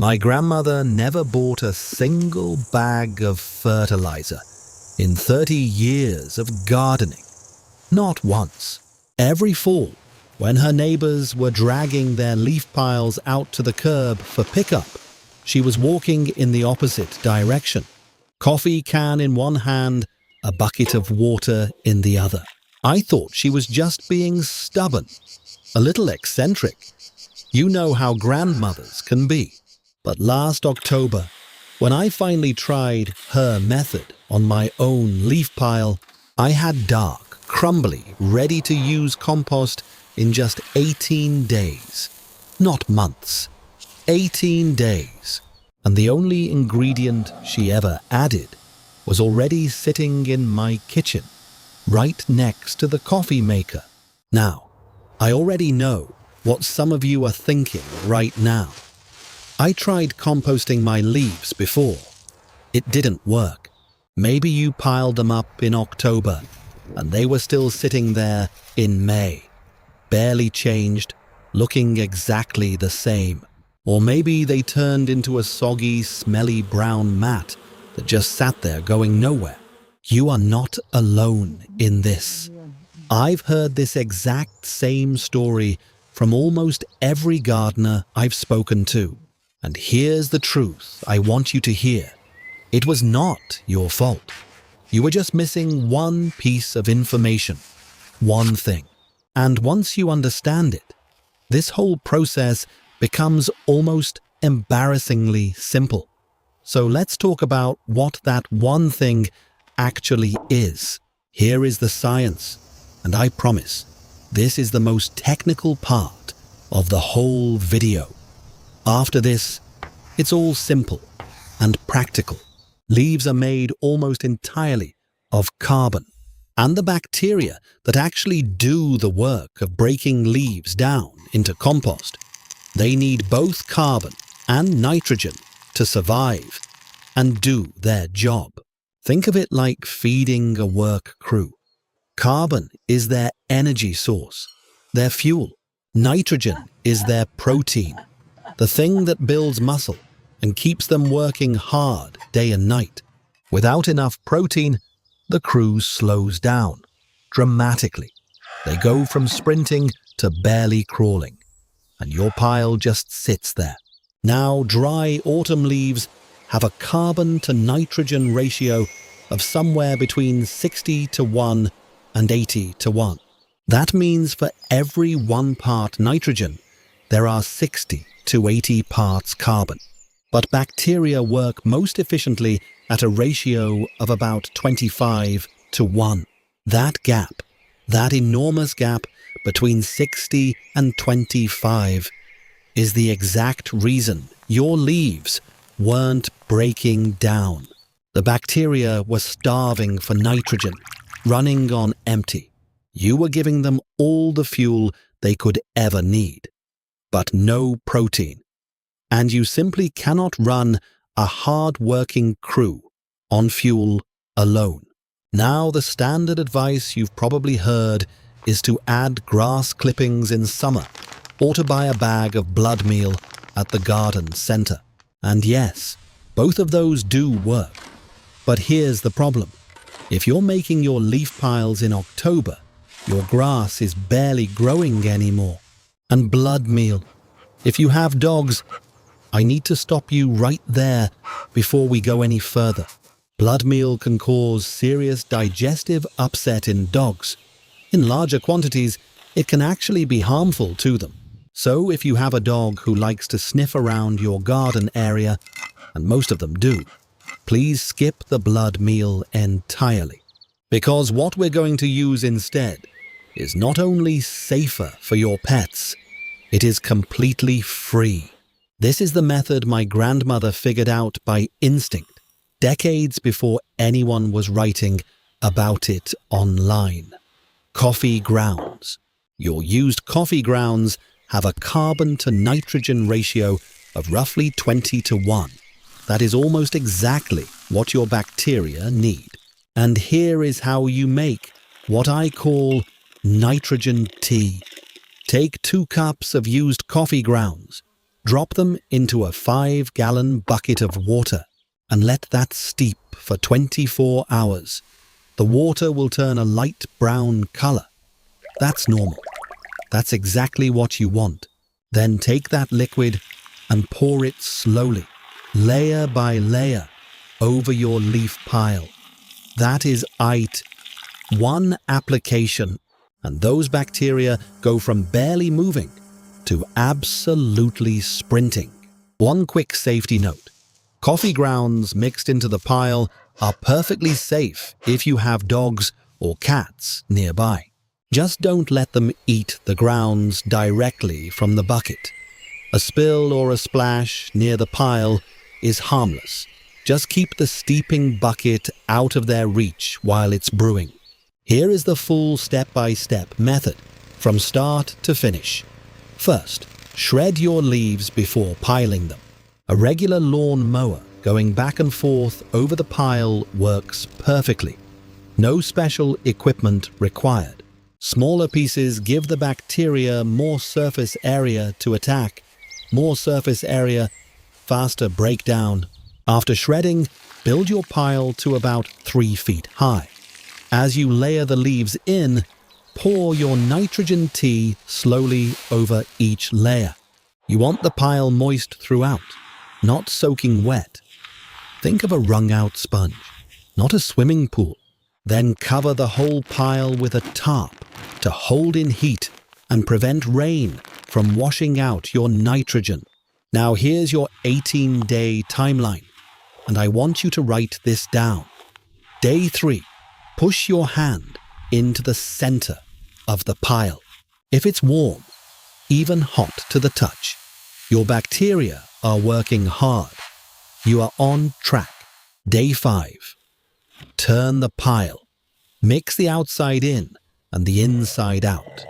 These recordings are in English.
My grandmother never bought a single bag of fertilizer in 30 years of gardening. Not once. Every fall, when her neighbors were dragging their leaf piles out to the curb for pickup, she was walking in the opposite direction. Coffee can in one hand, a bucket of water in the other. I thought she was just being stubborn, a little eccentric. You know how grandmothers can be. But last October, when I finally tried her method on my own leaf pile, I had dark, crumbly, ready-to-use compost in just 18 days. Not months. 18 days. And the only ingredient she ever added was already sitting in my kitchen, right next to the coffee maker. Now, I already know what some of you are thinking right now. I tried composting my leaves before. It didn't work. Maybe you piled them up in October and they were still sitting there in May, barely changed, looking exactly the same. Or maybe they turned into a soggy, smelly brown mat that just sat there going nowhere. You are not alone in this. I've heard this exact same story from almost every gardener I've spoken to. And here's the truth I want you to hear. It was not your fault. You were just missing one piece of information, one thing. And once you understand it, this whole process becomes almost embarrassingly simple. So let's talk about what that one thing actually is. Here is the science, and I promise, this is the most technical part of the whole video. After this, it's all simple and practical. Leaves are made almost entirely of carbon, and the bacteria that actually do the work of breaking leaves down into compost, they need both carbon and nitrogen to survive and do their job. Think of it like feeding a work crew. Carbon is their energy source, their fuel. Nitrogen is their protein, the thing that builds muscle and keeps them working hard day and night. Without enough protein, the crew slows down dramatically. They go from sprinting to barely crawling, and your pile just sits there. Now, dry autumn leaves have a carbon to nitrogen ratio of somewhere between 60 to 1 and 80 to 1. That means for every 1 part nitrogen, there are 60 to 80 parts carbon. But bacteria work most efficiently at a ratio of about 25 to 1. That gap, that enormous gap between 60 and 25, is the exact reason your leaves weren't breaking down. The bacteria were starving for nitrogen, running on empty. You were giving them all the fuel they could ever need, but no protein. And you simply cannot run a hard-working crew on fuel alone. Now, the standard advice you've probably heard is to add grass clippings in summer or to buy a bag of blood meal at the garden center. And yes, both of those do work. But here's the problem. If you're making your leaf piles in October, your grass is barely growing anymore. And blood meal. If you have dogs, I need to stop you right there before we go any further. Blood meal can cause serious digestive upset in dogs. In larger quantities, it can actually be harmful to them. So if you have a dog who likes to sniff around your garden area, and most of them do, please skip the blood meal entirely. Because what we're going to use instead is not only safer for your pets, it is completely free. This is the method my grandmother figured out by instinct, decades before anyone was writing about it online. Coffee grounds. Your used coffee grounds have a carbon to nitrogen ratio of roughly 20 to 1. That is almost exactly what your bacteria need. And here is how you make what I call nitrogen tea. Take 2 cups of used coffee grounds, Drop them into a 5-gallon bucket of water and let that steep for 24 hours. The water will turn a light brown color. That's normal. That's exactly what you want. Then take that liquid and pour it slowly, layer by layer, over your leaf pile. That is it. One application, and those bacteria go from barely moving to absolutely sprinting. One quick safety note. Coffee grounds mixed into the pile are perfectly safe if you have dogs or cats nearby. Just don't let them eat the grounds directly from the bucket. A spill or a splash near the pile is harmless. Just keep the steeping bucket out of their reach while it's brewing. Here is the full step-by-step method, from start to finish. First, shred your leaves before piling them. A regular lawn mower going back and forth over the pile works perfectly. No special equipment required. Smaller pieces give the bacteria more surface area to attack, more surface area, faster breakdown. After shredding, build your pile to about 3 feet high. As you layer the leaves in, pour your nitrogen tea slowly over each layer. You want the pile moist throughout, not soaking wet. Think of a wrung-out sponge, not a swimming pool. Then cover the whole pile with a tarp to hold in heat and prevent rain from washing out your nitrogen. Now here's your 18-day timeline, and I want you to write this down. Day 3, push your hand into the center of the pile. If it's warm, even hot to the touch, your bacteria are working hard. You are on track. Day 5, turn the pile. Mix the outside in and the inside out.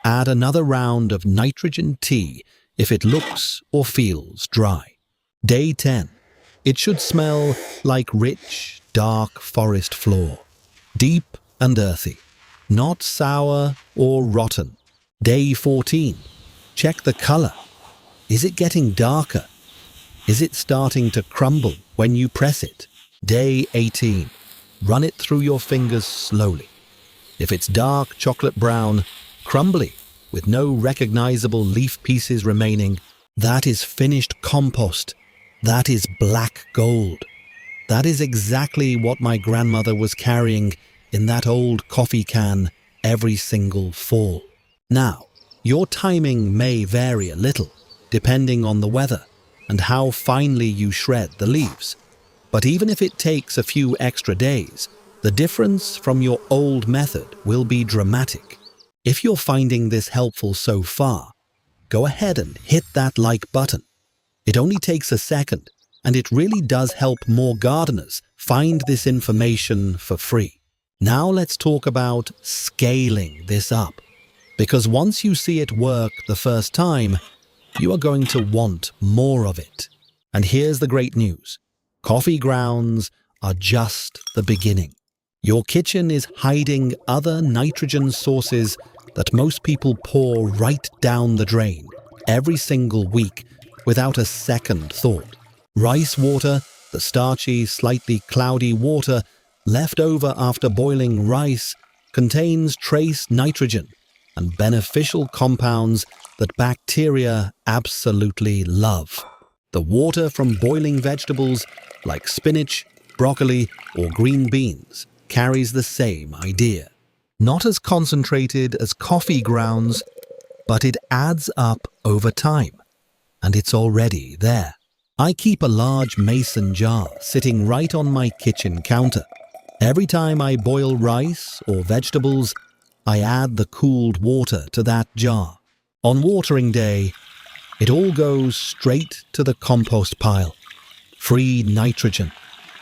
Add another round of nitrogen tea if it looks or feels dry. Day 10, it should smell like rich, dark forest floor. Deep and earthy, not sour or rotten. Day 14, check the color. Is it getting darker? Is it starting to crumble when you press it? Day 18, run it through your fingers slowly. If it's dark chocolate brown, crumbly, with no recognizable leaf pieces remaining, that is finished compost. That is black gold. That is exactly what my grandmother was carrying in that old coffee can every single fall. Now, your timing may vary a little, depending on the weather and how finely you shred the leaves. But even if it takes a few extra days, the difference from your old method will be dramatic. If you're finding this helpful so far, go ahead and hit that like button. It only takes a second, and it really does help more gardeners find this information for free. Now let's talk about scaling this up, because once you see it work the first time, you are going to want more of it. And here's the great news. Coffee grounds are just the beginning. Your kitchen is hiding other nitrogen sources that most people pour right down the drain every single week without a second thought. Rice water, the starchy, slightly cloudy water left over after boiling rice, contains trace nitrogen and beneficial compounds that bacteria absolutely love. The water from boiling vegetables like spinach, broccoli, or green beans carries the same idea. Not as concentrated as coffee grounds, but it adds up over time, and it's already there. I keep a large mason jar sitting right on my kitchen counter. Every time I boil rice or vegetables, I add the cooled water to that jar. On watering day, it all goes straight to the compost pile. Free nitrogen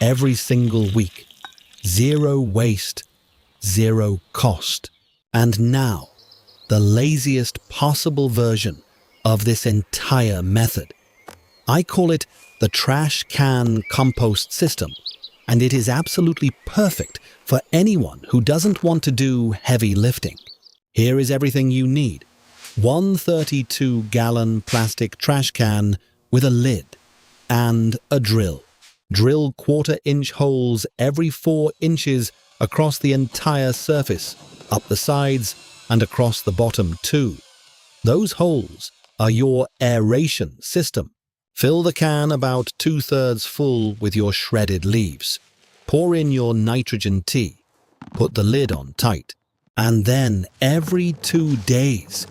every single week. Zero waste, zero cost. And now, the laziest possible version of this entire method. I call it the trash can compost system, and it is absolutely perfect for anyone who doesn't want to do heavy lifting. Here is everything you need. one 32-gallon plastic trash can with a lid, and a drill. Drill quarter-inch holes every 4 inches across the entire surface, up the sides and across the bottom too. Those holes are your aeration system. Fill the can about 2/3 full with your shredded leaves. Pour in your nitrogen tea. Put the lid on tight. And then every 2 days,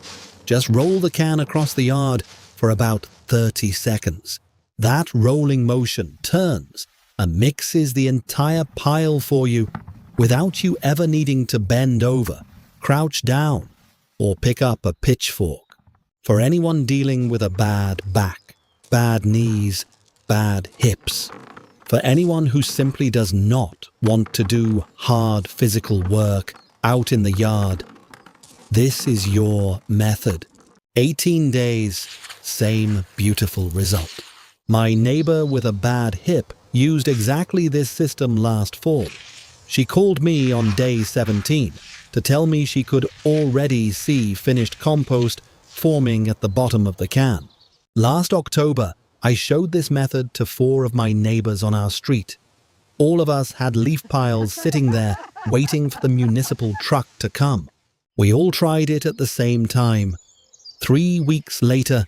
just roll the can across the yard for about 30 seconds. That rolling motion turns and mixes the entire pile for you without you ever needing to bend over, crouch down, or pick up a pitchfork. For anyone dealing with a bad back, bad knees, bad hips, for anyone who simply does not want to do hard physical work out in the yard, this is your method. 18 days, same beautiful result. My neighbor with a bad hip used exactly this system last fall. She called me on day 17 to tell me she could already see finished compost forming at the bottom of the can. Last October, I showed this method to 4 of my neighbors on our street. All of us had leaf piles sitting there waiting for the municipal truck to come. We all tried it at the same time. 3 weeks later,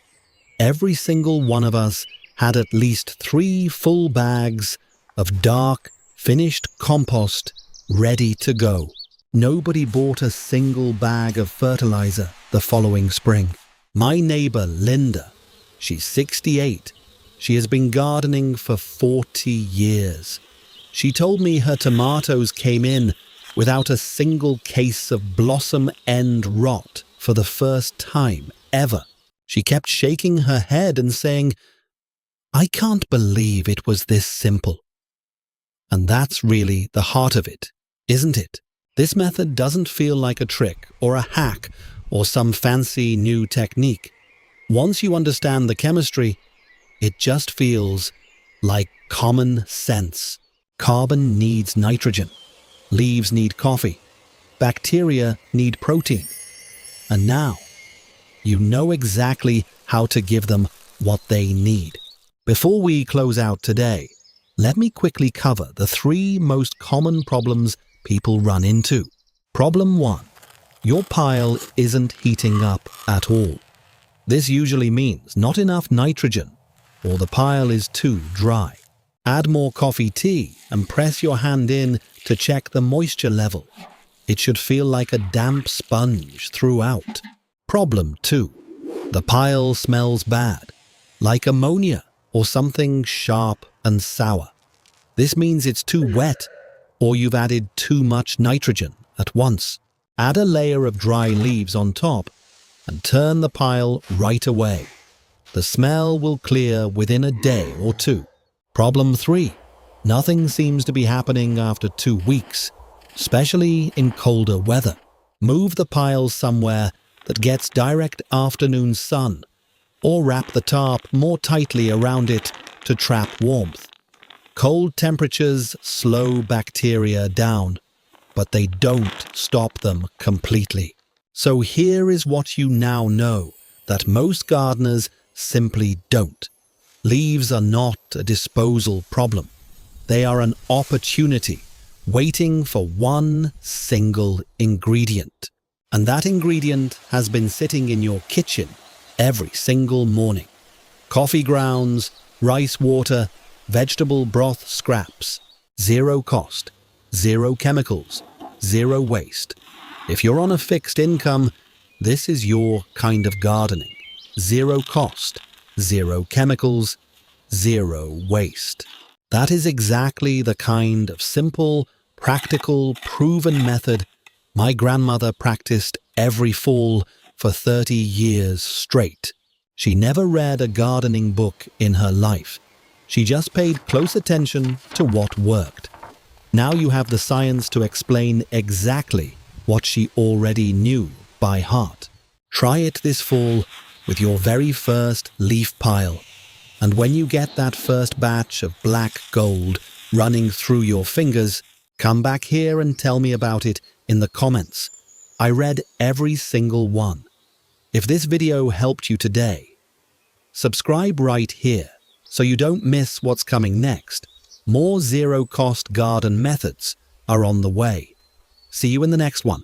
every single one of us had at least 3 full bags of dark, finished compost ready to go. Nobody bought a single bag of fertilizer the following spring. My neighbor, Linda, she's 68. She has been gardening for 40 years. She told me her tomatoes came in without a single case of blossom end rot for the first time ever. She kept shaking her head and saying, "I can't believe it was this simple." And that's really the heart of it, isn't it? This method doesn't feel like a trick or a hack or some fancy new technique. Once you understand the chemistry, it just feels like common sense. Carbon needs nitrogen. Leaves need coffee. Bacteria need protein. And now, you know exactly how to give them what they need. Before we close out today, let me quickly cover the 3 most common problems people run into. Problem 1. Your pile isn't heating up at all. This usually means not enough nitrogen, or the pile is too dry. Add more coffee tea and press your hand in to check the moisture level. It should feel like a damp sponge throughout. Problem 2. The pile smells bad, like ammonia or something sharp and sour. This means it's too wet, or you've added too much nitrogen at once. Add a layer of dry leaves on top and turn the pile right away. The smell will clear within a day or 2. Problem 3. Nothing seems to be happening after 2 weeks, especially in colder weather. Move the pile somewhere that gets direct afternoon sun, or wrap the tarp more tightly around it to trap warmth. Cold temperatures slow bacteria down, but they don't stop them completely. So here is what you now know that most gardeners simply don't. Leaves are not a disposal problem. They are an opportunity waiting for one single ingredient. And that ingredient has been sitting in your kitchen every single morning. Coffee grounds, rice water, vegetable broth scraps. 0 cost, 0 chemicals, 0 waste. If you're on a fixed income, this is your kind of gardening. 0 cost, 0 chemicals, 0 waste. That is exactly the kind of simple, practical, proven method my grandmother practiced every fall for 30 years straight. She never read a gardening book in her life. She just paid close attention to what worked. Now you have the science to explain exactly what she already knew by heart. Try it this fall with your very first leaf pile. And when you get that first batch of black gold running through your fingers, come back here and tell me about it in the comments. I read every single one. If this video helped you today, subscribe right here so you don't miss what's coming next. More zero-cost garden methods are on the way. See you in the next one.